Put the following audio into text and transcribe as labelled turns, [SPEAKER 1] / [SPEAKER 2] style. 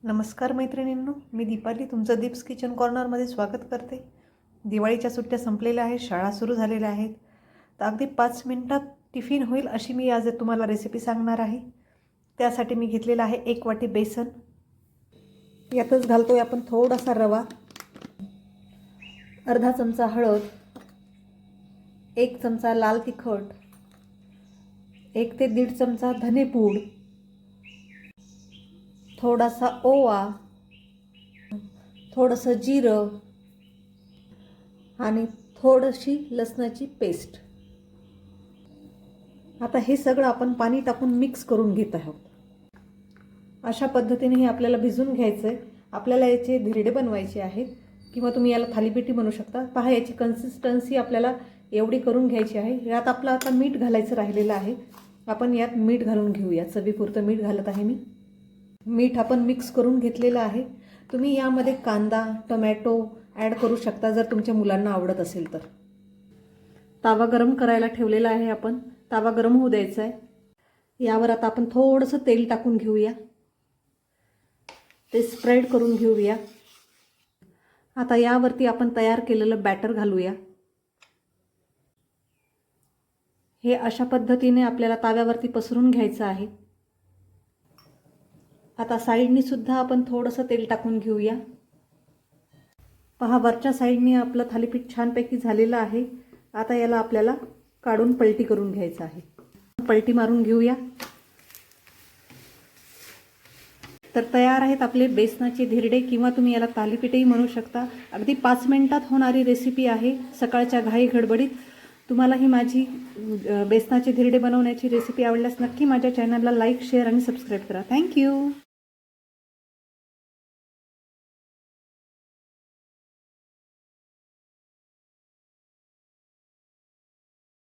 [SPEAKER 1] नमस्कार मैत्रिणींनो, मी दीपाली तुमचं दीप्स किचन कॉर्नरमध्ये स्वागत करते। दिवाळीच्या सुट्ट्या संपलेल्या आहेत, शाळा सुरू झालेल्या आहेत, तर अगदी 5 मिनिटात टिफिन होईल अशी मी आज तुम्हाला रेसिपी सांगणार आहे। त्यासाठी मी घेतलेला आहे 1 वाटी बेसन। यातच घालतोय आपण थोडासा रवा, अर्धा चमचा हळद, 1 चमचा लाल तिखट, 1 ते 1.5 चमचा धनेपूड, थोडासा ओवा, थोडंसं जिरं आणि थोडीशी लसणाची पेस्ट। आता हे सगळं आपण पाणी टाकून मिक्स करून घेत आहोत। अशा पद्धतीने हे आपल्याला भिजवून घ्यायचं आहे। आपल्याला याचे धिरडे बनवायचे आहेत किंवा तुम्ही याला थालीपीठ बनवू शकता। पहा याची कन्सिस्टन्सी आपल्याला एवढी करून घ्यायची आहे। यात आपलं आता मीठ घालायचं राहिलेलं आहे। आपण यात मीठ घालून घेऊया। चवीपुरतं मीठ घालत आहे मी। मीठ आपण मिक्स करून घेतलेलं आहे। तुम्ही यामध्ये कांदा, टोमॅटो ॲड करू शकता जर तुमच्या मुलांना आवडत असेल तर। तवा गरम करायला ठेवलेला आहे आपण। तवा गरम होऊ द्यायचा आहे। यावर आता आपण थोडंसं तेल टाकून घेऊया, ते स्प्रेड करून घेऊया। आता यावरती आपण तयार केलेलं बॅटर घालूया। हे अशा पद्धतीने आपल्याला तव्यावरती पसरून घ्यायचं आहे। आता साइडनी सुद्धा आपण थोडंसं तेल टाकून घेऊया। पहा वरच्या साइडनी आपलं थालीपीठ छानपैकी झालेलं आहे। आता याला आपल्याला काढून पलटी करून घ्यायचं आहे। पलटी मारून घेऊया। तर तयार आहेत आपले बेसनाचे धिरडे किंवा तुम्ही याला थालीपीठही म्हणू शकता। अगदी 5 मिनिटात होणारी रेसिपी आहे। सकाळच्या घाई गडबडीत तुम्हाला ही माझी बेसनाचे धिरडे बनवण्याची रेसिपी आवडल्यास नक्की माझ्या चॅनलला लाईक, शेअर आणि सबस्क्राईब करा। थँक्यू।